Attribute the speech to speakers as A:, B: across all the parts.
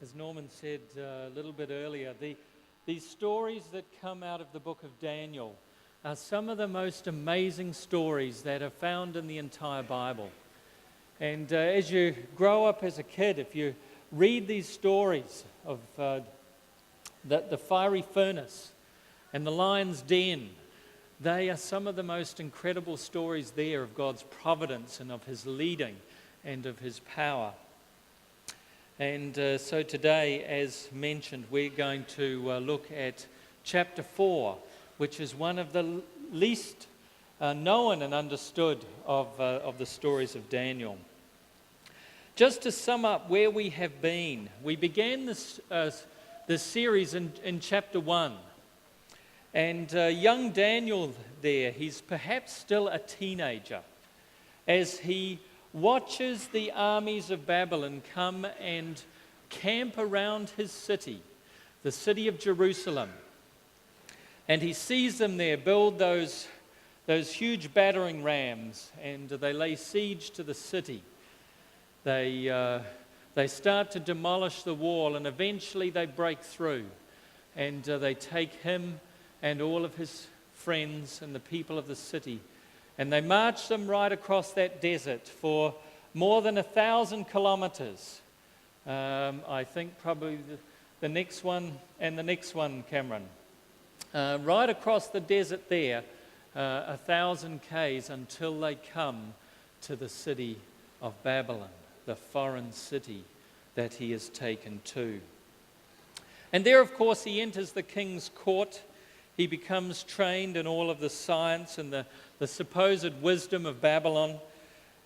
A: As Norman said a little bit earlier, these stories that come out of the book of Daniel are some of the most amazing stories that are found in the entire Bible. And as you grow up as a kid, if you read these stories of the fiery furnace and the lion's den, they are some of the most incredible stories there of God's providence and of His leading and of His power. And so today, as mentioned, we're going to look at chapter 4, which is one of the least known and understood of the stories of Daniel. Just to sum up where we have been, we began this series in chapter 1. And young Daniel there, he's perhaps still a teenager, as he watches the armies of Babylon come and camp around his city, the city of Jerusalem. And he sees them there build those huge battering rams, and they lay siege to the city. They start to demolish the wall, and eventually they break through, and they take him and all of his friends and the people of the city, and they march them right across that desert for more than 1,000 kilometers. I think probably the next one and the next one, Cameron. Right across the desert there, 1,000 k's until they come to the city of Babylon, the foreign city that he is taken to. And there, of course, he enters the king's court. He becomes trained in all of the science and the supposed wisdom of Babylon.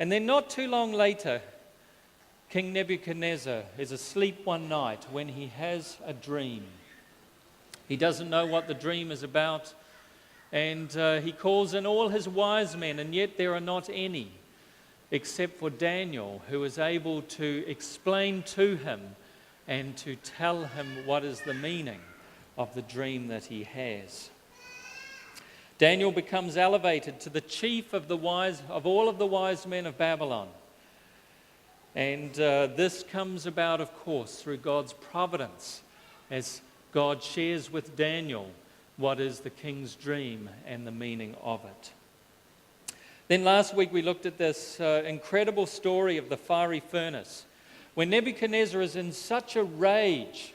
A: And then not too long later, King Nebuchadnezzar is asleep one night when he has a dream. He doesn't know what the dream is about, and he calls in all his wise men, and yet there are not any, except for Daniel, who is able to explain to him and to tell him what is the meaning of the dream that he has. Daniel becomes elevated to the chief of all of the wise men of Babylon. And this comes about, of course, through God's providence, as God shares with Daniel what is the king's dream and the meaning of it. Then last week we looked at this incredible story of the fiery furnace, when Nebuchadnezzar is in such a rage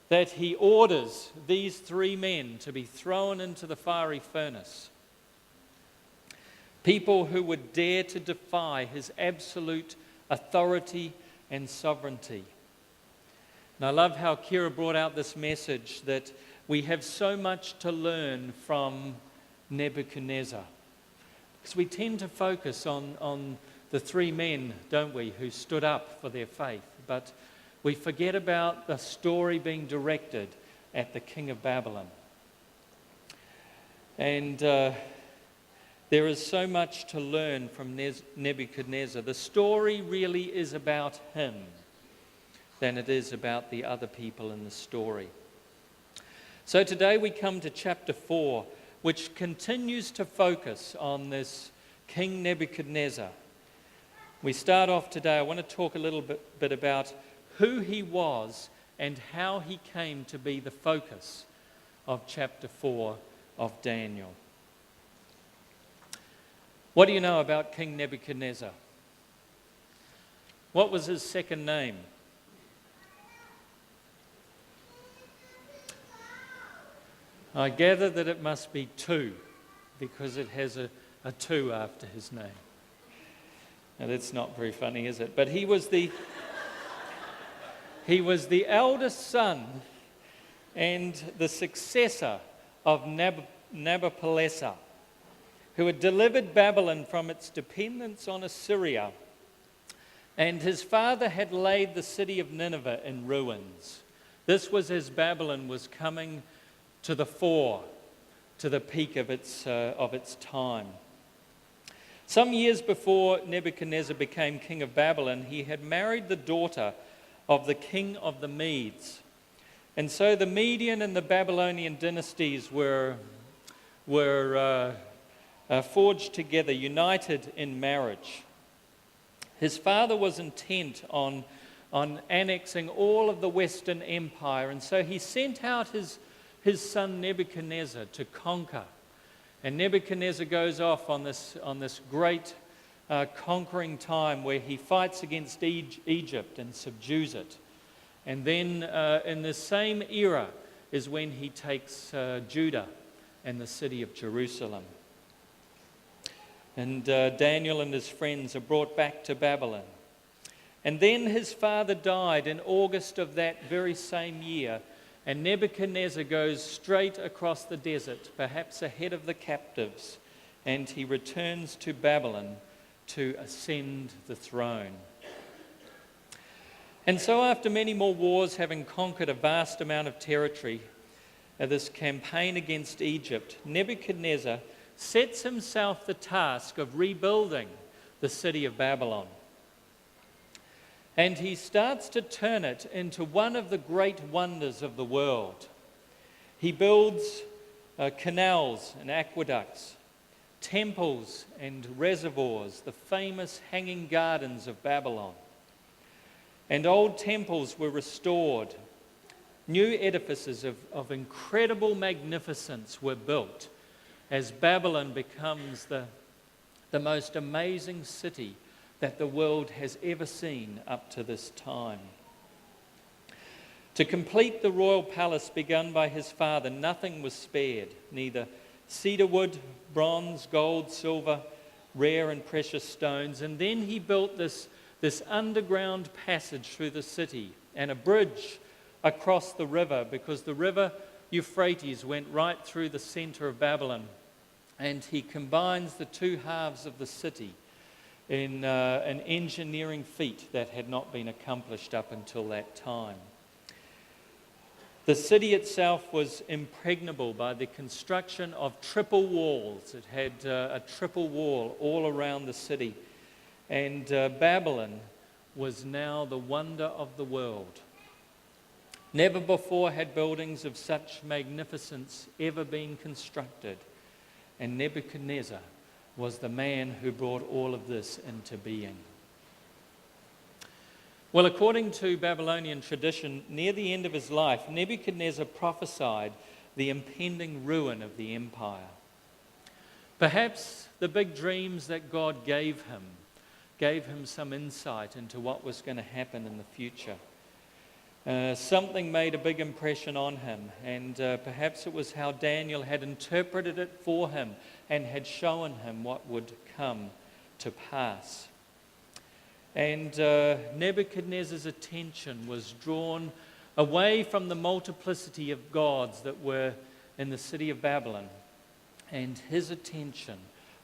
A: that he orders these three men to be thrown into the fiery furnace. People who would dare to defy his absolute authority and sovereignty. And I love how Kira brought out this message that we have so much to learn from Nebuchadnezzar. Because we tend to focus on the three men, don't we, who stood up for their faith. But we forget about the story being directed at the king of Babylon. And there is so much to learn from Nebuchadnezzar. The story really is about him than it is about the other people in the story. So today we come to chapter 4, which continues to focus on this King Nebuchadnezzar. We start off today, I want to talk a little bit about who he was and how he came to be the focus of chapter 4 of Daniel. What do you know about King Nebuchadnezzar? What was his second name? I gather that it must be 2, because it has a 2 after his name. Now that's not very funny, is it? But he was the eldest son and the successor of Nebuchadnezzar, who had delivered Babylon from its dependence on Assyria. And his father had laid the city of Nineveh in ruins. This was as Babylon was coming to the fore, to the peak of its time. Some years before Nebuchadnezzar became king of Babylon, he had married the daughter of the king of the Medes. And so the Median and the Babylonian dynasties were forged together, united in marriage. His father was intent on on annexing all of the Western Empire. And so he sent out his son Nebuchadnezzar to conquer. And Nebuchadnezzar goes off on this great conquering time where he fights against Egypt and subdues it. And then in the same era is when he takes Judah and the city of Jerusalem. And Daniel and his friends are brought back to Babylon. And then his father died in August of that very same year, and Nebuchadnezzar goes straight across the desert, perhaps ahead of the captives, and he returns to Babylon to ascend the throne. And so after many more wars, having conquered a vast amount of territory, this campaign against Egypt, Nebuchadnezzar sets himself the task of rebuilding the city of Babylon. And he starts to turn it into one of the great wonders of the world. He builds canals and aqueducts, temples and reservoirs, the famous hanging gardens of Babylon. And old temples were restored. New edifices of incredible magnificence were built as Babylon becomes the most amazing city that the world has ever seen up to this time. To complete the royal palace begun by his father, nothing was spared, neither cedar wood, bronze, gold, silver, rare and precious stones. And then he built this underground passage through the city and a bridge across the river, because the river Euphrates went right through the center of Babylon. And he combines the two halves of the city in an engineering feat that had not been accomplished up until that time. The city itself was impregnable by the construction of triple walls. It had a triple wall all around the city. And Babylon was now the wonder of the world. Never before had buildings of such magnificence ever been constructed. And Nebuchadnezzar was the man who brought all of this into being. Well, according to Babylonian tradition, near the end of his life, Nebuchadnezzar prophesied the impending ruin of the empire. Perhaps the big dreams that God gave him some insight into what was going to happen in the future. Something made a big impression on him, and perhaps it was how Daniel had interpreted it for him and had shown him what would come to pass. And Nebuchadnezzar's attention was drawn away from the multiplicity of gods that were in the city of Babylon, and his attention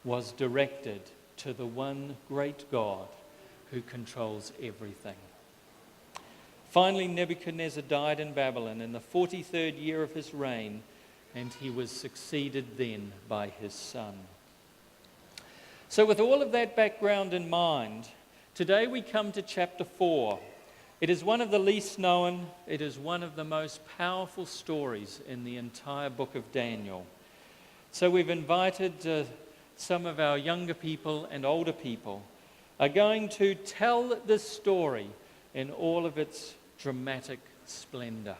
A: was directed to the one great God who controls everything. Finally, Nebuchadnezzar died in Babylon in the 43rd year of his reign, and he was succeeded then by his son. So with all of that background in mind, today we come to chapter 4. It is one of the least known, it is one of the most powerful stories in the entire book of Daniel. So we've invited some of our younger people and older people are going to tell this story in all of its dramatic splendor.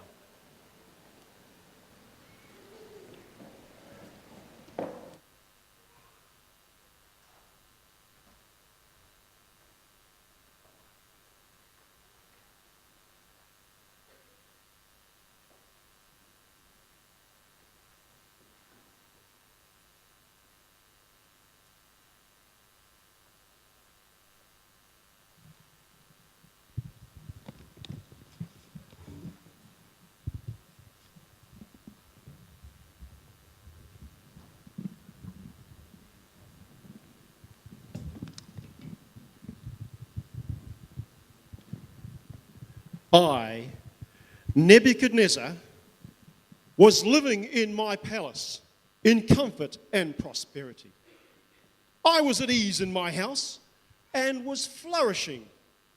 B: I, Nebuchadnezzar, was living in my palace in comfort and prosperity. I was at ease in my house and was flourishing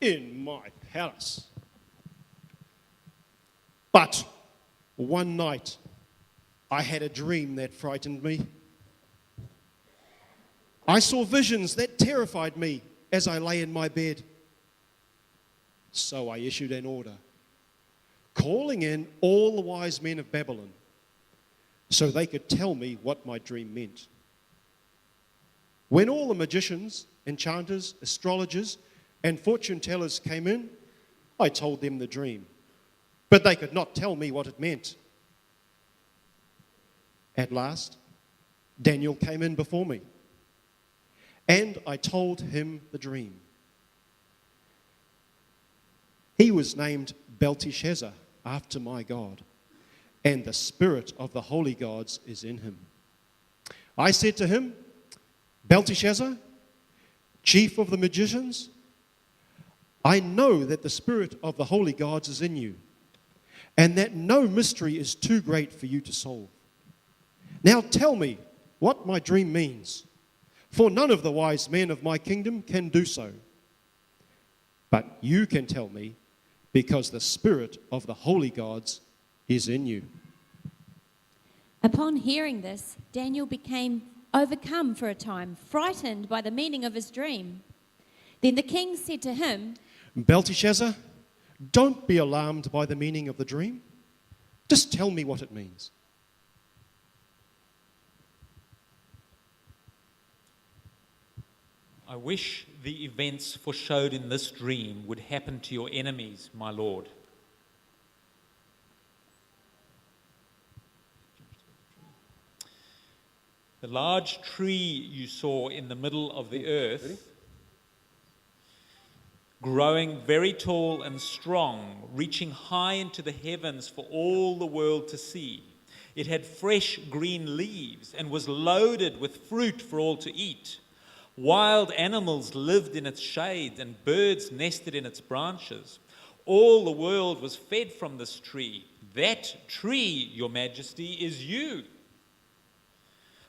B: in my palace. But one night, I had a dream that frightened me. I saw visions that terrified me as I lay in my bed. So I issued an order, calling in all the wise men of Babylon, so they could tell me what my dream meant. When all the magicians, enchanters, astrologers, and fortune tellers came in, I told them the dream, but they could not tell me what it meant. At last, Daniel came in before me, and I told him the dream. He was named Belteshazzar, after my God, and the spirit of the holy gods is in him. I said to him, Belteshazzar, chief of the magicians, I know that the spirit of the holy gods is in you, and that no mystery is too great for you to solve. Now tell me what my dream means, for none of the wise men of my kingdom can do so. But you can tell me, because the spirit of the holy gods is in you.
C: Upon hearing this, Daniel became overcome for a time, frightened by the meaning of his dream. Then the king said to him,
B: Belteshazzar, don't be alarmed by the meaning of the dream. Just tell me what it means.
D: I wish the events foreshowed in this dream would happen to your enemies, my lord. The large tree you saw in the middle of the earth, growing very tall and strong, reaching high into the heavens for all the world to see. It had fresh green leaves and was loaded with fruit for all to eat. Wild animals lived in its shade and birds nested in its branches. All the world was fed from this tree. That tree, your majesty, is you.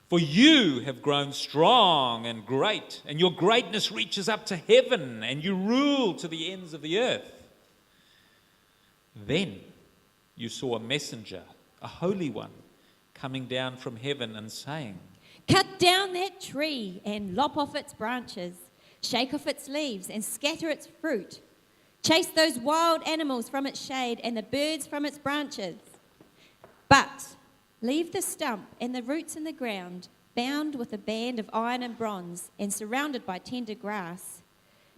D: For you have grown strong and great, and your greatness reaches up to heaven, and you rule to the ends of the earth. Then you saw a messenger, a holy one, coming down from heaven and saying,
C: Cut down that tree and lop off its branches, shake off its leaves and scatter its fruit. Chase those wild animals from its shade and the birds from its branches. But leave the stump and the roots in the ground, bound with a band of iron and bronze and surrounded by tender grass.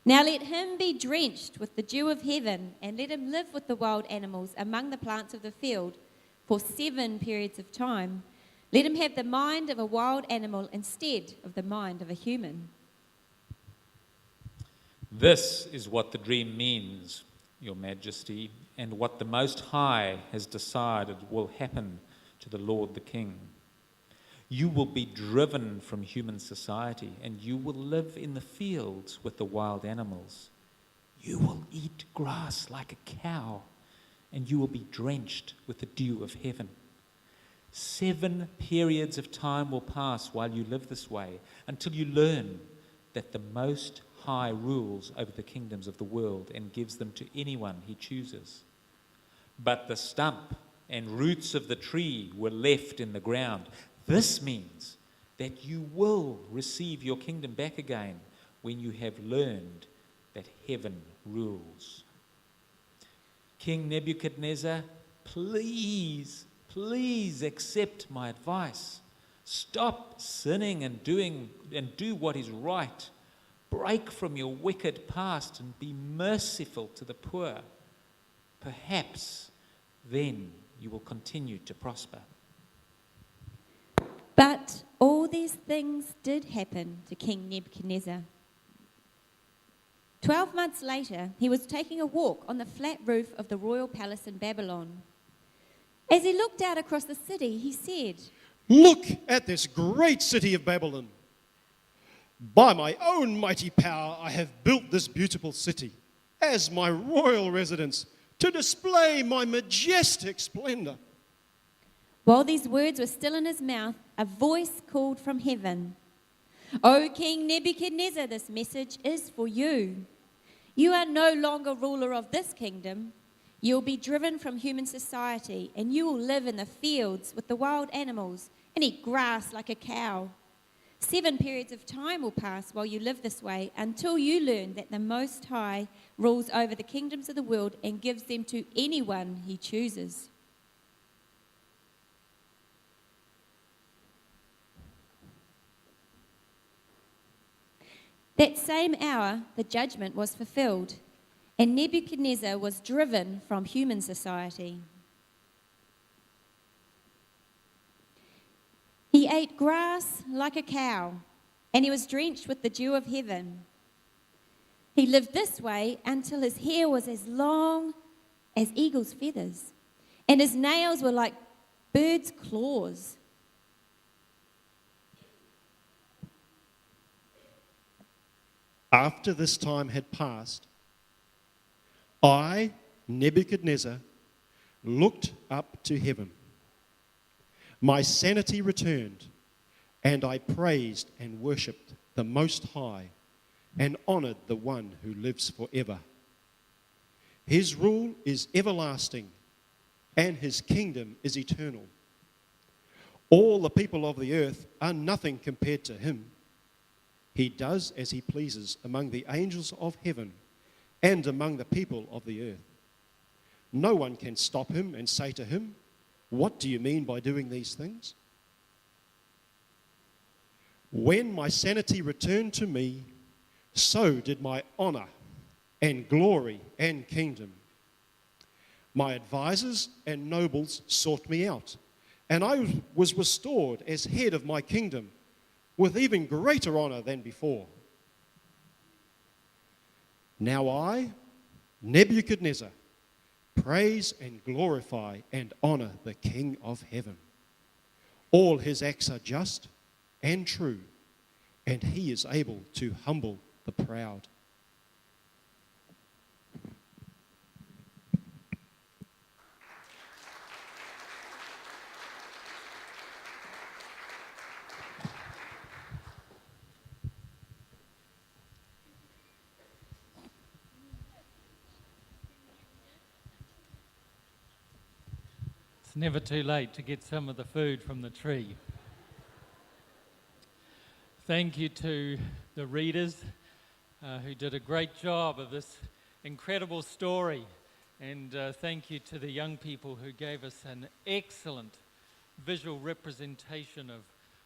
C: Now let him be drenched with the dew of heaven, and let him live with the wild animals among the plants of the field for 7 periods of time. Let him have the mind of a wild animal instead of the mind of a human.
D: This is what the dream means, your majesty, and what the Most High has decided will happen to the Lord the King. You will be driven from human society, and you will live in the fields with the wild animals. You will eat grass like a cow, and you will be drenched with the dew of heaven. 7 periods of time will pass while you live this way, until you learn that the Most High rules over the kingdoms of the world and gives them to anyone he chooses. But the stump and roots of the tree were left in the ground. This means that you will receive your kingdom back again when you have learned that heaven rules. King Nebuchadnezzar, please accept my advice. Stop sinning and do what is right. Break from your wicked past and be merciful to the poor. Perhaps then you will continue to prosper.
C: But all these things did happen to King Nebuchadnezzar. 12 months later, he was taking a walk on the flat roof of the royal palace in Babylon. As he looked out across the city, he said,
B: Look at this great city of Babylon. By my own mighty power, I have built this beautiful city as my royal residence to display my majestic splendor.
C: While these words were still in his mouth, a voice called from heaven, O King Nebuchadnezzar, this message is for you. You are no longer ruler of this kingdom. You will be driven from human society, and you will live in the fields with the wild animals and eat grass like a cow. 7 periods of time will pass while you live this way until you learn that the Most High rules over the kingdoms of the world and gives them to anyone he chooses. That same hour, the judgment was fulfilled, and Nebuchadnezzar was driven from human society. He ate grass like a cow, and he was drenched with the dew of heaven. He lived this way until his hair was as long as eagle's feathers, and his nails were like birds' claws.
B: After this time had passed, I, Nebuchadnezzar, looked up to heaven. My sanity returned, and I praised and worshipped the Most High and honoured the one who lives forever. His rule is everlasting, and his kingdom is eternal. All the people of the earth are nothing compared to him. He does as he pleases among the angels of heaven and among the people of the earth. No one can stop him and say to him, "What do you mean by doing these things?" When my sanity returned to me, so did my honor and glory and kingdom. My advisors and nobles sought me out, and I was restored as head of my kingdom with even greater honor than before. Now I, Nebuchadnezzar, praise and glorify and honor the King of heaven. All his acts are just and true, and he is able to humble the proud.
A: It's never too late to get some of the food from the tree. Thank you to the readers who did a great job of this incredible story. And thank you to the young people who gave us an excellent visual representation of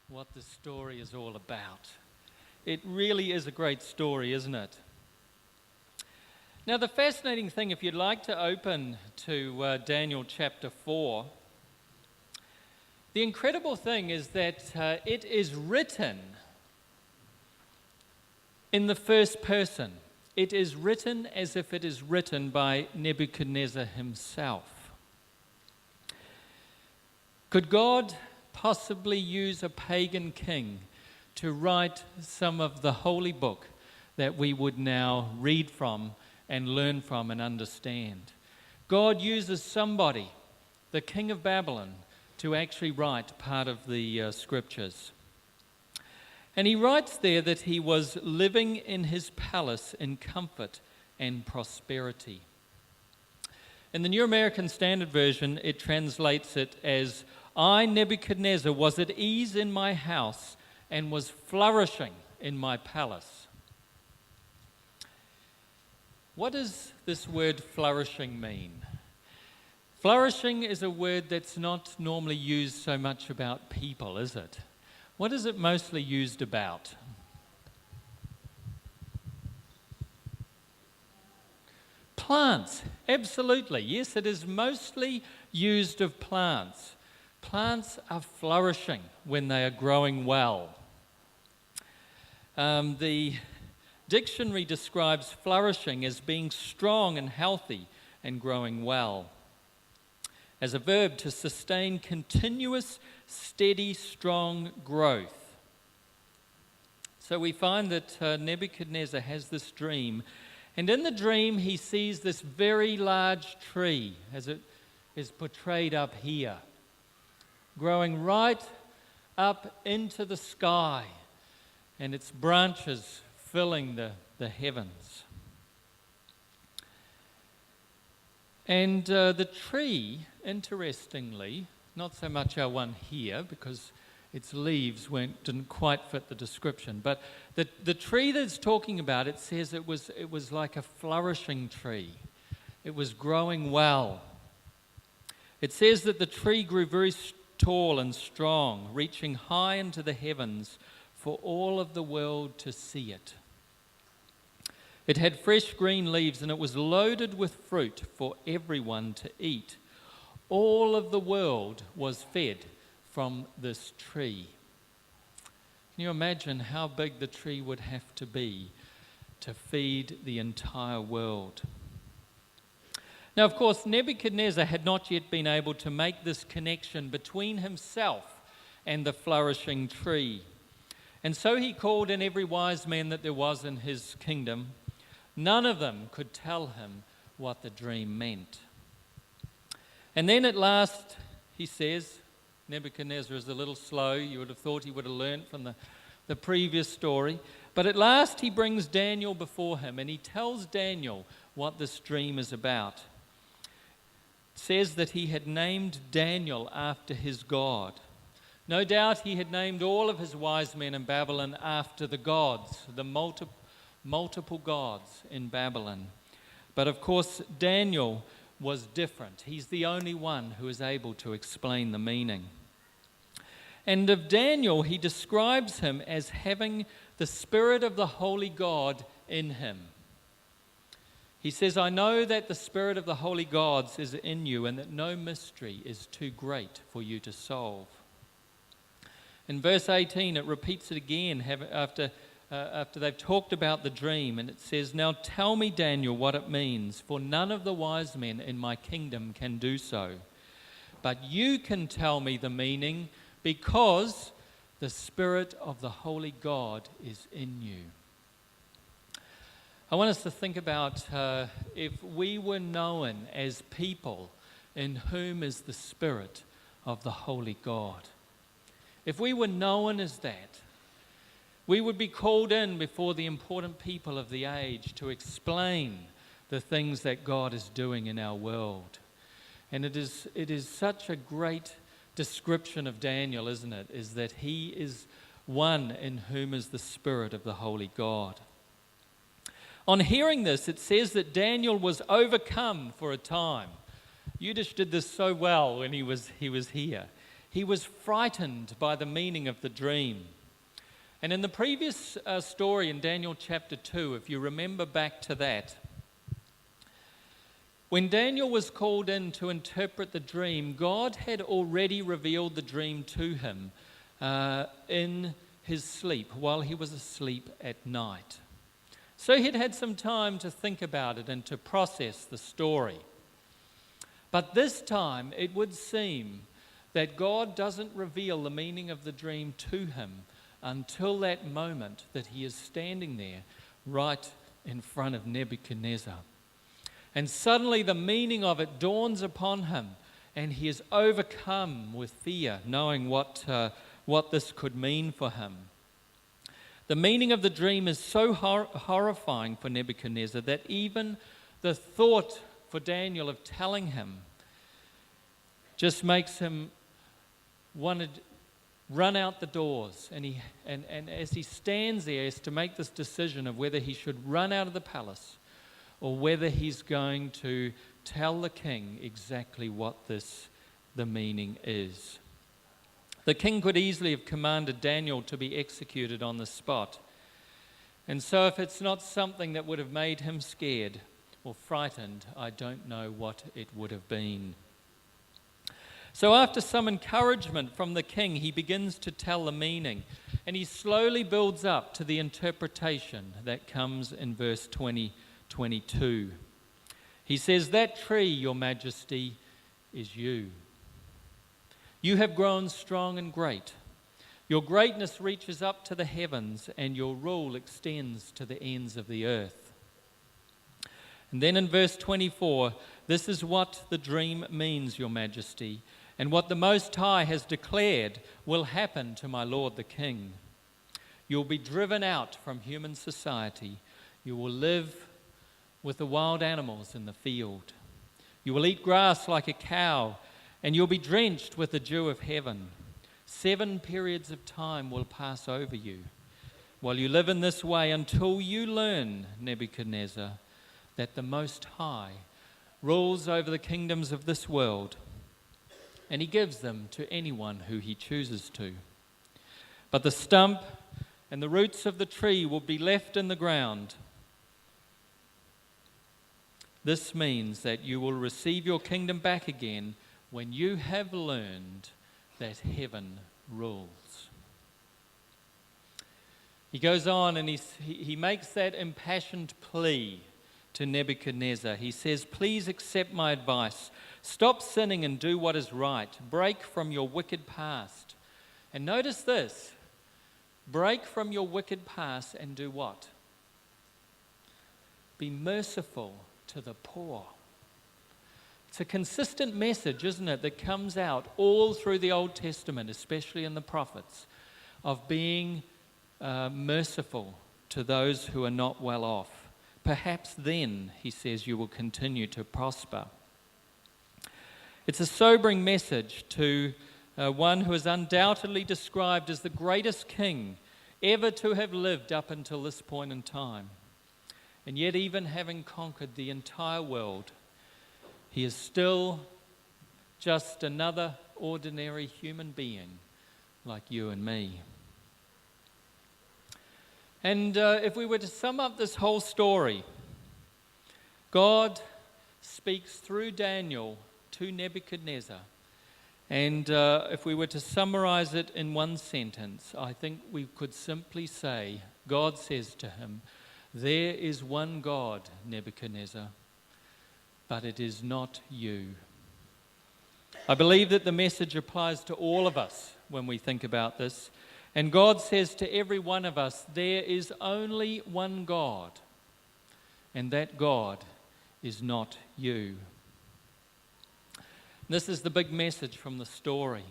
A: what the story is all about. It really is a great story, isn't it? Now, the fascinating thing, if you'd like to open to Daniel chapter 4, the incredible thing is that it is written in the first person. It is written as if it is written by Nebuchadnezzar himself. Could God possibly use a pagan king to write some of the holy book that we would now read from and learn from and understand? God uses somebody, the king of Babylon, to actually write part of the scriptures. And he writes there that he was living in his palace in comfort and prosperity. In the New American Standard Version, it translates it as, I, Nebuchadnezzar, was at ease in my house and was flourishing in my palace. What does this word flourishing mean? Flourishing is a word that's not normally used so much about people, is it? What is it mostly used about? Plants, absolutely. Yes, it is mostly used of plants. Plants are flourishing when they are growing well. The dictionary describes flourishing as being strong and healthy and growing well. As a verb, to sustain continuous, steady, strong growth. So we find that Nebuchadnezzar has this dream, and in the dream he sees this very large tree, as it is portrayed up here, growing right up into the sky, and its branches filling the heavens. And the tree, interestingly, not so much our one here, because its leaves didn't quite fit the description. But the tree that's talking about, it says it was like a flourishing tree. It was growing well. It says that the tree grew very tall and strong, reaching high into the heavens for all of the world to see it. It had fresh green leaves, and it was loaded with fruit for everyone to eat. All of the world was fed from this tree. Can you imagine how big the tree would have to be to feed the entire world? Now, of course, Nebuchadnezzar had not yet been able to make this connection between himself and the flourishing tree. And so he called in every wise man that there was in his kingdom. None of them could tell him what the dream meant. And then at last, he says, Nebuchadnezzar is a little slow. You would have thought he would have learned from the previous story. But at last he brings Daniel before him, and he tells Daniel what this dream is about. It says that he had named Daniel after his God. No doubt he had named all of his wise men in Babylon after the gods, the multiple gods in Babylon. But of course, Daniel was different. He's the only one who is able to explain the meaning. And of Daniel, he describes him as having the Spirit of the Holy God in him. He says, I know that the Spirit of the holy gods is in you, and that no mystery is too great for you to solve. In verse 18, it repeats it again after they've talked about the dream, and it says, Now tell me, Daniel, what it means, for none of the wise men in my kingdom can do so. But you can tell me the meaning, because the Spirit of the holy God is in you. I want us to think about if we were known as people in whom is the Spirit of the holy God. If we were known as that, we would be called in before the important people of the age to explain the things that God is doing in our world. And it is such a great description of Daniel, isn't it? Is that he is one in whom is the Spirit of the holy God. On hearing this, it says that Daniel was overcome for a time. Yudish did this so well when he was here. He was frightened by the meaning of the dream. And in the previous story in Daniel chapter 2, if you remember back to that, when Daniel was called in to interpret the dream, God had already revealed the dream to him in his sleep, while he was asleep at night. So he'd had some time to think about it and to process the story. But this time, it would seem that God doesn't reveal the meaning of the dream to him until that moment that he is standing there right in front of Nebuchadnezzar. And suddenly the meaning of it dawns upon him, and he is overcome with fear, knowing what this could mean for him. The meaning of the dream is so horrifying for Nebuchadnezzar that even the thought for Daniel of telling him just makes him want to run out the doors. And as he stands there, he has to make this decision of whether he should run out of the palace or whether he's going to tell the king exactly what the meaning is. The king could easily have commanded Daniel to be executed on the spot. And so if it's not something that would have made him scared or frightened, I don't know what it would have been. So after some encouragement from the king, he begins to tell the meaning, and he slowly builds up to the interpretation that comes in verse 22. He says, That tree, your majesty, is you. You have grown strong and great. Your greatness reaches up to the heavens, and your rule extends to the ends of the earth. And then in verse 24, this is what the dream means, your majesty, and what the Most High has declared will happen to my lord the king. You'll be driven out from human society. You will live with the wild animals in the field. You will eat grass like a cow, and you'll be drenched with the dew of heaven. 7 periods of time will pass over you while you live in this way until you learn, Nebuchadnezzar, that the Most High rules over the kingdoms of this world, and he gives them to anyone who he chooses to. But the stump and the roots of the tree will be left in the ground. This means that you will receive your kingdom back again when you have learned that heaven rules. He goes on and he makes that impassioned plea to Nebuchadnezzar. He says, "Please accept my advice. Stop sinning and do what is right. Break from your wicked past." And notice this. Break from your wicked past and do what? Be merciful to the poor. It's a consistent message, isn't it, that comes out all through the Old Testament, especially in the prophets, of being merciful to those who are not well off. Perhaps then, he says, you will continue to prosper. It's a sobering message to one who is undoubtedly described as the greatest king ever to have lived up until this point in time. And yet, even having conquered the entire world, he is still just another ordinary human being like you and me. And if we were to sum up this whole story, God speaks through Daniel to Nebuchadnezzar. And if we were to summarize it in one sentence, I think we could simply say, God says to him, "There is one God, Nebuchadnezzar, but it is not you." I believe that the message applies to all of us when we think about this. And God says to every one of us, there is only one God, and that God is not you. This is the big message from the story.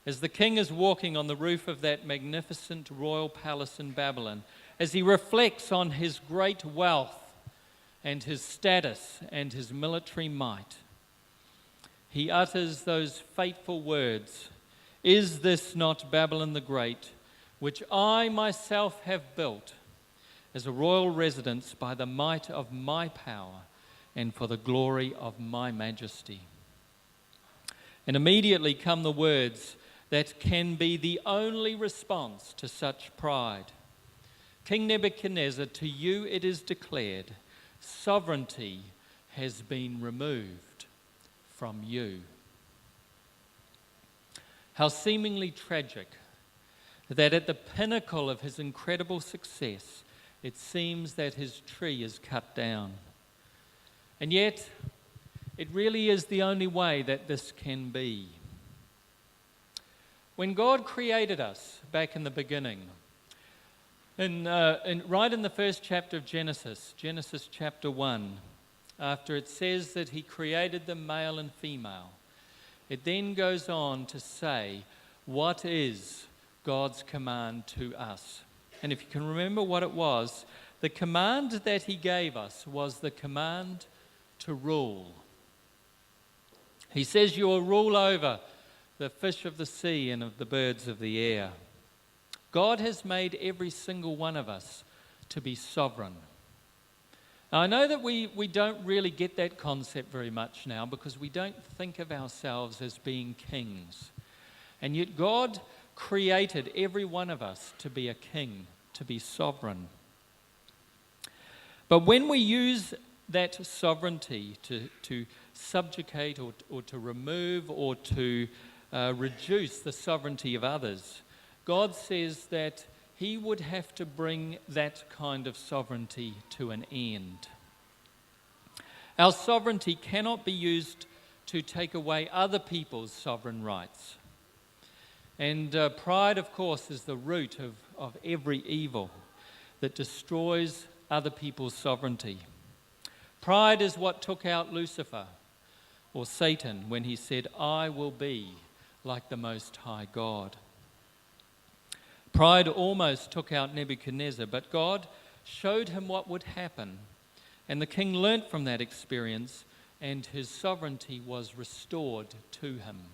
A: As the king is walking on the roof of that magnificent royal palace in Babylon, as he reflects on his great wealth and his status and his military might, he utters those fateful words, "Is this not Babylon the Great, which I myself have built as a royal residence by the might of my power and for the glory of my majesty?" And immediately come the words that can be the only response to such pride. "King Nebuchadnezzar, to you it is declared, sovereignty has been removed from you." How seemingly tragic that at the pinnacle of his incredible success, it seems that his tree is cut down. And yet, it really is the only way that this can be. When God created us back in the beginning, right in the first chapter of Genesis chapter 1, after it says that he created them male and female, it then goes on to say, what is God's command to us? And if you can remember what it was, the command that he gave us was the command to rule. He says you will rule over the fish of the sea and of the birds of the air. God has made every single one of us to be sovereign. Now, I know that we don't really get that concept very much now because we don't think of ourselves as being kings. And yet God created every one of us to be a king, to be sovereign. But when we use that sovereignty to subjugate or to remove or to reduce the sovereignty of others, God says that he would have to bring that kind of sovereignty to an end. Our sovereignty cannot be used to take away other people's sovereign rights. And pride, of course, is the root of every evil that destroys other people's sovereignty. Pride is what took out Lucifer, or Satan, when he said, "I will be like the Most High God." Pride almost took out Nebuchadnezzar, but God showed him what would happen. And the king learnt from that experience, and his sovereignty was restored to him.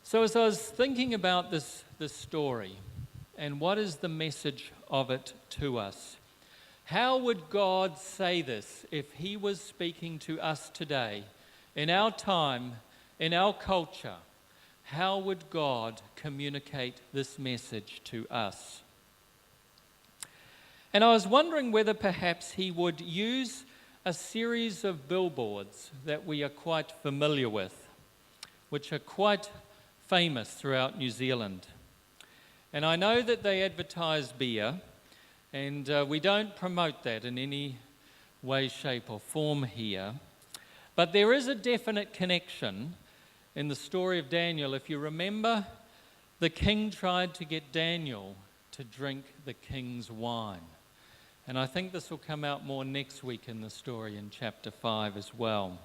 A: So as I was thinking about this story and what is the message of it to us, how would God say this if he was speaking to us today, in our time, in our culture? How would God communicate this message to us? And I was wondering whether perhaps he would use a series of billboards that we are quite familiar with, which are quite famous throughout New Zealand. And I know that they advertise beer, and we don't promote that in any way, shape or form here. But there is a definite connection in the story of Daniel. If you remember, the king tried to get Daniel to drink the king's wine. And I think this will come out more next week in the story in chapter 5 as well.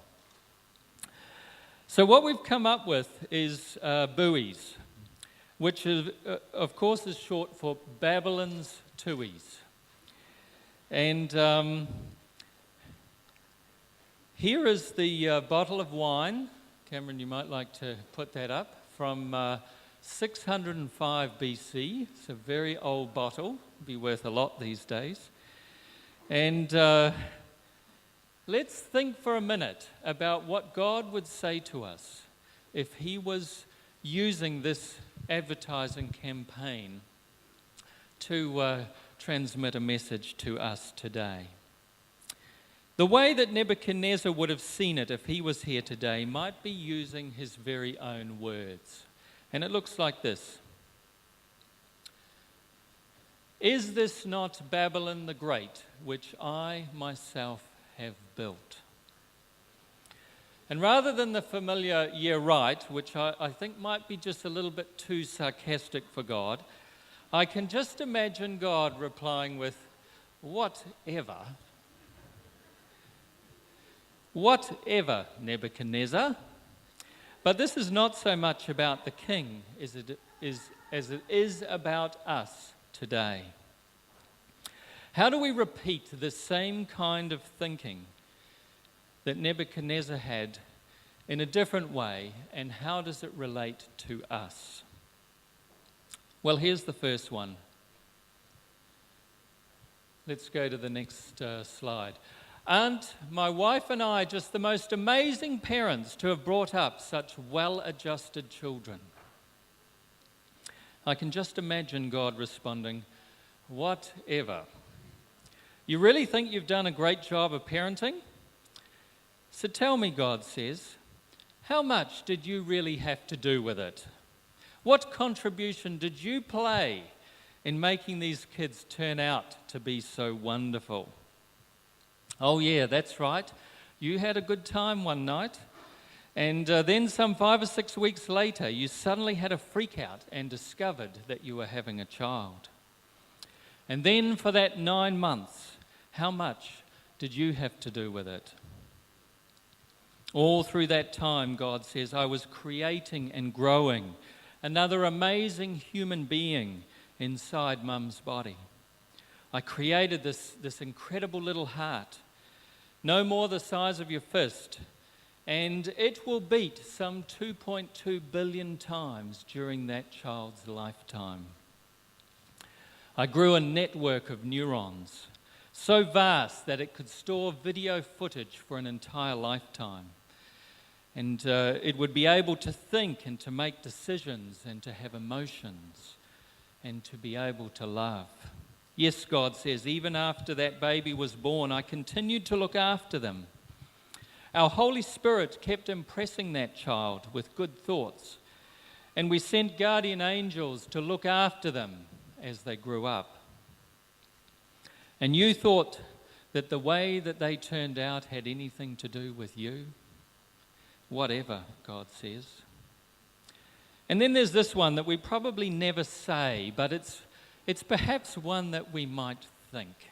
A: So what we've come up with is buoys, which is, of course is short for Babylon's tuies. And here is the bottle of wine. Cameron, you might like to put that up, from 605 BC. It's a very old bottle, be worth a lot these days. And let's think for a minute about what God would say to us if he was using this advertising campaign to transmit a message to us today. The way that Nebuchadnezzar would have seen it if he was here today might be using his very own words. And it looks like this. Is this not Babylon the Great, which I myself have built? And rather than the familiar "yeah, right," which I think might be just a little bit too sarcastic for God, I can just imagine God replying with, "Whatever. Whatever, Nebuchadnezzar." But this is not so much about the king as it is about us today. How do we repeat the same kind of thinking that Nebuchadnezzar had in a different way, and how does it relate to us? Well, here's the first one. Let's go to the next slide. Aren't my wife and I just the most amazing parents to have brought up such well-adjusted children? I can just imagine God responding, "Whatever. You really think you've done a great job of parenting? So tell me," God says, "how much did you really have to do with it? What contribution did you play in making these kids turn out to be so wonderful? Oh yeah, that's right. You had a good time one night, and then some 5 or 6 weeks later, you suddenly had a freak out and discovered that you were having a child. And then for that 9 months, how much did you have to do with it? All through that time," God says, "I was creating and growing another amazing human being inside Mum's body. I created this incredible little heart, no more the size of your fist, and it will beat some 2.2 billion times during that child's lifetime. I grew a network of neurons, so vast that it could store video footage for an entire lifetime. And it would be able to think and to make decisions and to have emotions and to be able to love. Yes," God says, "even after that baby was born, I continued to look after them. Our Holy Spirit kept impressing that child with good thoughts, and we sent guardian angels to look after them as they grew up. And you thought that the way that they turned out had anything to do with you? Whatever," God says. And then there's this one that we probably never say, but it's perhaps one that we might think.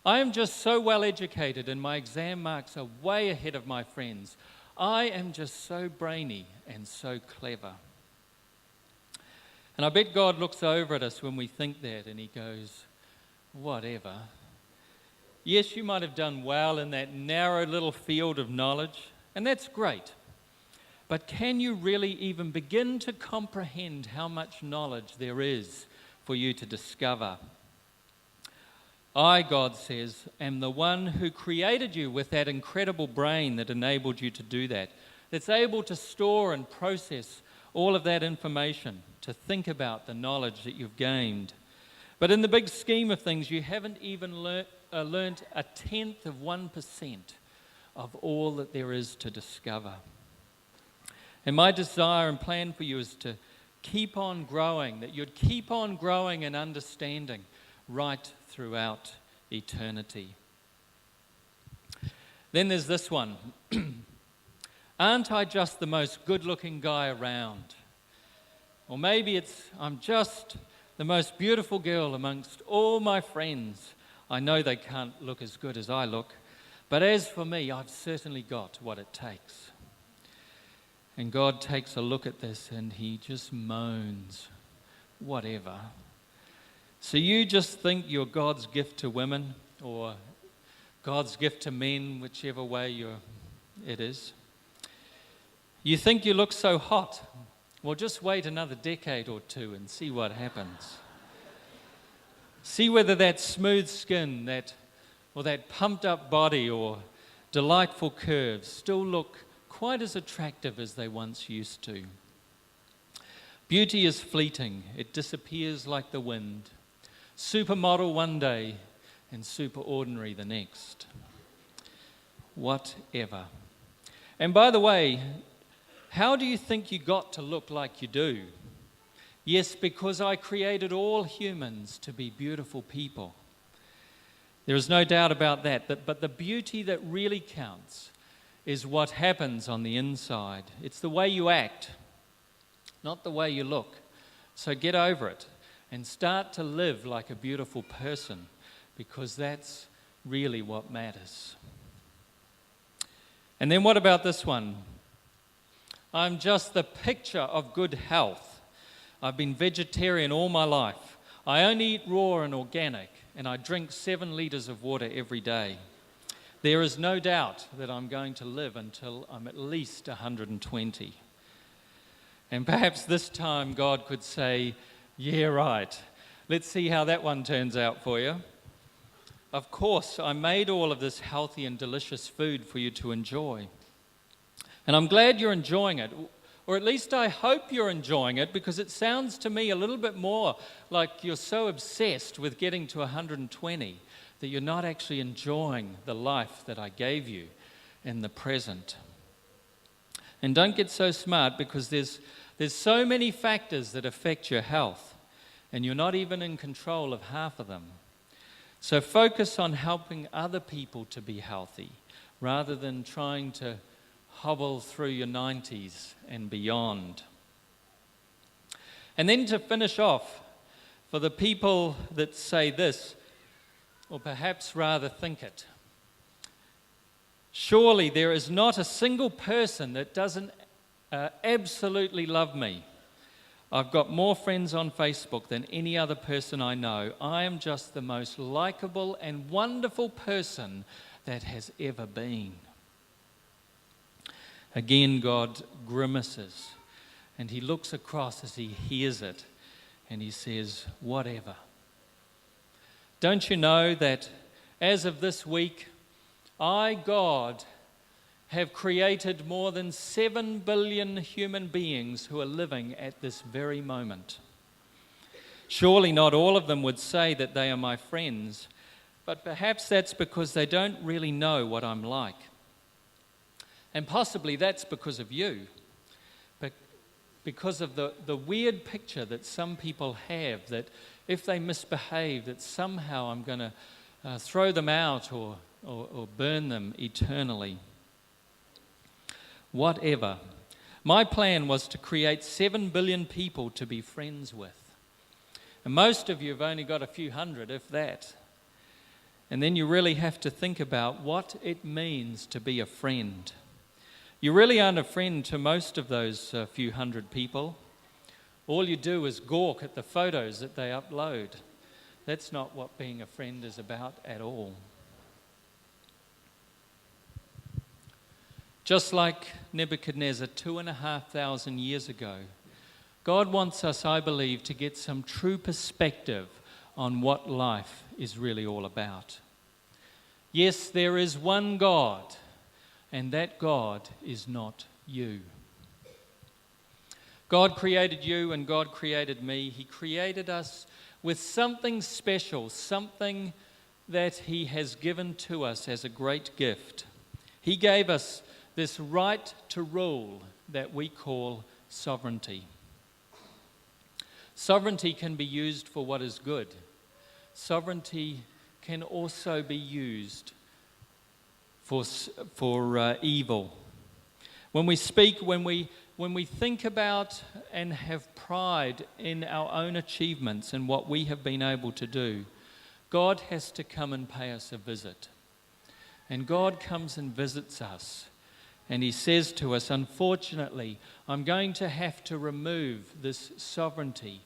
A: "I am just so well educated and my exam marks are way ahead of my friends. I am just so brainy and so clever." And I bet God looks over at us when we think that and he goes, "Whatever. Yes, you might have done well in that narrow little field of knowledge, and that's great. But can you really even begin to comprehend how much knowledge there is for you to discover? I, God says, am the one who created you with that incredible brain that enabled you to do that, that's able to store and process all of that information, to think about the knowledge that you've gained. But in the big scheme of things, you haven't even learnt 1/10 of 1% of all that there is to discover. And my desire and plan for you is to keep on growing, that you'd keep on growing in understanding right throughout eternity. Then there's this one. Aren't I just the most good-looking guy around? Or maybe I'm just the most beautiful girl amongst all my friends. I know they can't look as good as I look, but as for me, I've certainly got what it takes. And God takes a look at this and he just moans, whatever. So you just think you're God's gift to women or God's gift to men, whichever way it is. You think you look so hot. Well, just wait another decade or two and see what happens. See whether that smooth skin, that pumped up body or delightful curves still look quite as attractive as they once used to. Beauty is fleeting. It disappears like the wind. Supermodel one day and super ordinary the next. Whatever. And by the way, how do you think you got to look like you do? Yes, because I created all humans to be beautiful people. There is no doubt about that. But the beauty that really counts is what happens on the inside. It's the way you act, not the way you look. So get over it and start to live like a beautiful person, because that's really what matters. And then what about this one? I'm just the picture of good health. I've been vegetarian all my life. I only eat raw and organic, and I drink 7 litres of water every day. There is no doubt that I'm going to live until I'm at least 120. And perhaps this time God could say, yeah, right. Let's see how that one turns out for you. Of course, I made all of this healthy and delicious food for you to enjoy. And I'm glad you're enjoying it, or at least I hope you're enjoying it, because it sounds to me a little bit more like you're so obsessed with getting to 120 that you're not actually enjoying the life that I gave you in the present. And don't get so smart, because there's so many factors that affect your health, and you're not even in control of half of them. So focus on helping other people to be healthy, rather than trying to hobble through your 90s and beyond. And then to finish off, for the people that say this, or perhaps rather think it, surely there is not a single person that doesn't absolutely love me. I've got more friends on Facebook than any other person I know. I am just the most likable and wonderful person that has ever been. Again, God grimaces, and he looks across as he hears it, and he says, whatever. Don't you know that as of this week, I, God, have created more than 7 billion human beings who are living at this very moment? Surely not all of them would say that they are my friends, but perhaps that's because they don't really know what I'm like. And possibly that's because of you, but because of the weird picture that some people have, that if they misbehave, that somehow I'm going to throw them out or burn them eternally. Whatever. My plan was to create 7 billion people to be friends with. And most of you have only got a few hundred, if that. And then you really have to think about what it means to be a friend. You really aren't a friend to most of those few hundred people. All you do is gawk at the photos that they upload. That's not what being a friend is about at all. Just like Nebuchadnezzar 2,500 years ago, God wants us, I believe, to get some true perspective on what life is really all about. Yes, there is one God, and that God is not you. God created you and God created me. He created us with something special, something that He has given to us as a great gift. He gave us this right to rule that we call sovereignty. Sovereignty can be used for what is good. Sovereignty can also be used for evil. When we speak, when we think about and have pride in our own achievements and what we have been able to do, God has to come and pay us a visit. And God comes and visits us. And He says to us, unfortunately, I'm going to have to remove this sovereignty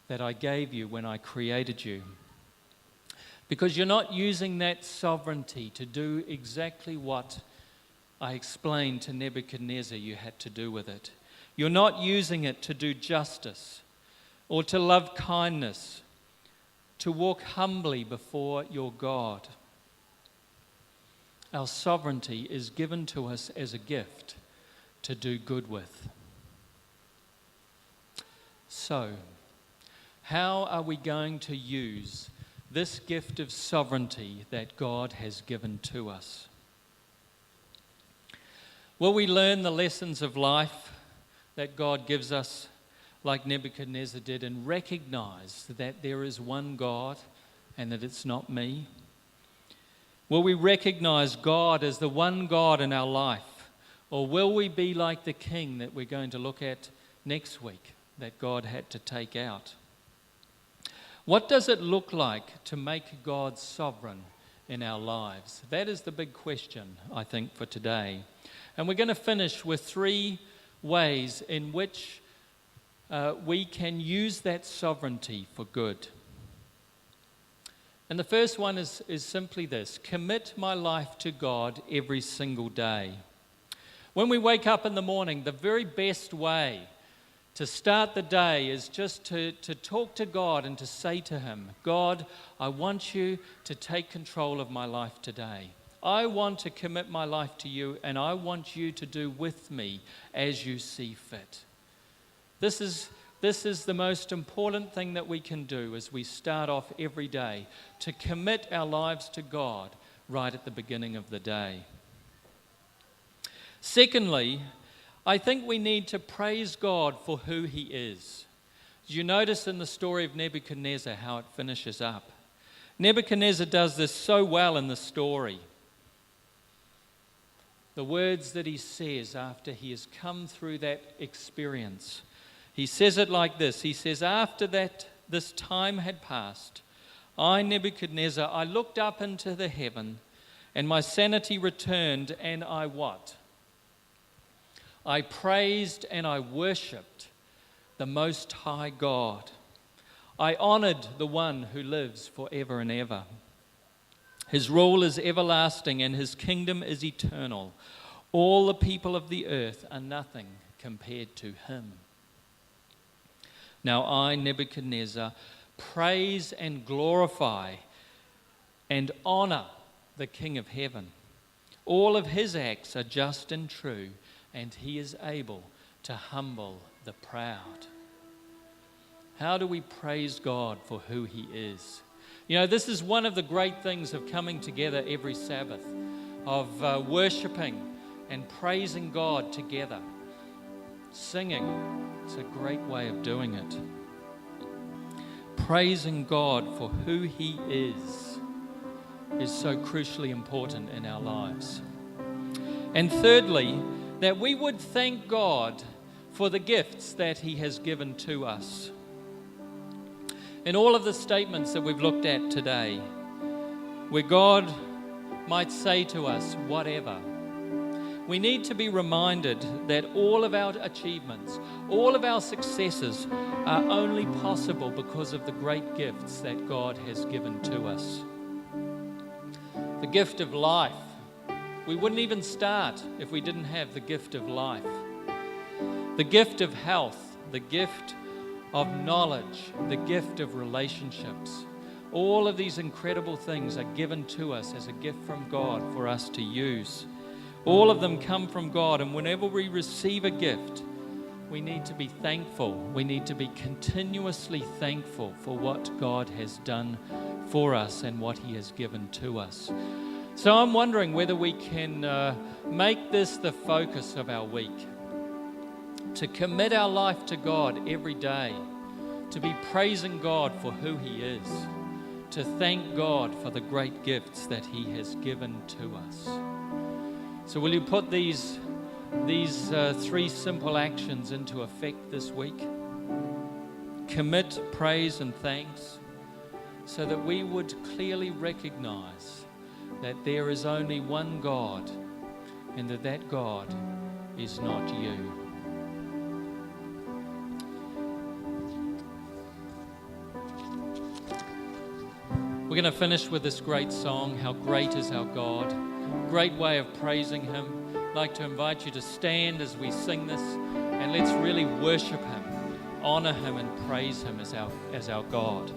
A: that I gave you when I created you. Because you're not using that sovereignty to do exactly what I explained to Nebuchadnezzar you had to do with it. You're not using it to do justice or to love kindness, to walk humbly before your God. Our sovereignty is given to us as a gift to do good with. So, how are we going to use this gift of sovereignty that God has given to us? Will we learn the lessons of life that God gives us like Nebuchadnezzar did and recognize that there is one God and that it's not me? Will we recognize God as the one God in our life? Or will we be like the king that we're going to look at next week that God had to take out? What does it look like to make God sovereign in our lives? That is the big question, I think, for today. And we're going to finish with 3 ways in which we can use that sovereignty for good. And the first one is simply this: commit my life to God every single day. When we wake up in the morning, the very best way to start the day is just to talk to God and to say to Him, God, I want you to take control of my life today. I want to commit my life to you, and I want you to do with me as you see fit. This is the most important thing that we can do as we start off every day, to commit our lives to God right at the beginning of the day. Secondly, I think we need to praise God for who He is. You notice in the story of Nebuchadnezzar how it finishes up. Nebuchadnezzar does this so well in the story. The words that he says after he has come through that experience. He says it like this. He says, after that this time had passed, I, Nebuchadnezzar, I looked up into the heaven, and my sanity returned, and I what? I praised and I worshipped the Most High God. I honored the one who lives forever and ever. His rule is everlasting and His kingdom is eternal. All the people of the earth are nothing compared to Him. Now I, Nebuchadnezzar, praise and glorify and honor the King of heaven. All of His acts are just and true, and He is able to humble the proud. How do we praise God for who He is? You know, this is one of the great things of coming together every Sabbath, of worshiping and praising God together. Singing, it's a great way of doing it. Praising God for who He is so crucially important in our lives. And thirdly, that we would thank God for the gifts that He has given to us. In all of the statements that we've looked at today, where God might say to us, whatever, we need to be reminded that all of our achievements, all of our successes are only possible because of the great gifts that God has given to us. The gift of life, We wouldn't even start if we didn't have the gift of life, the gift of health, the gift of knowledge, the gift of relationships. All of these incredible things are given to us as a gift from God for us to use. All of them come from God, and whenever we receive a gift, we need to be thankful. We need to be continuously thankful for what God has done for us and what He has given to us. So I'm wondering whether we can make this the focus of our week, to commit our life to God every day, to be praising God for who He is, to thank God for the great gifts that He has given to us. So will you put these three simple actions into effect this week? Commit praise and thanks, so that we would clearly recognize that there is only one God, and that God is not you. We're going to finish with this great song, How Great Is Our God. Great way of praising Him. I'd like to invite you to stand as we sing this, and let's really worship Him, honor Him, and praise Him as our God.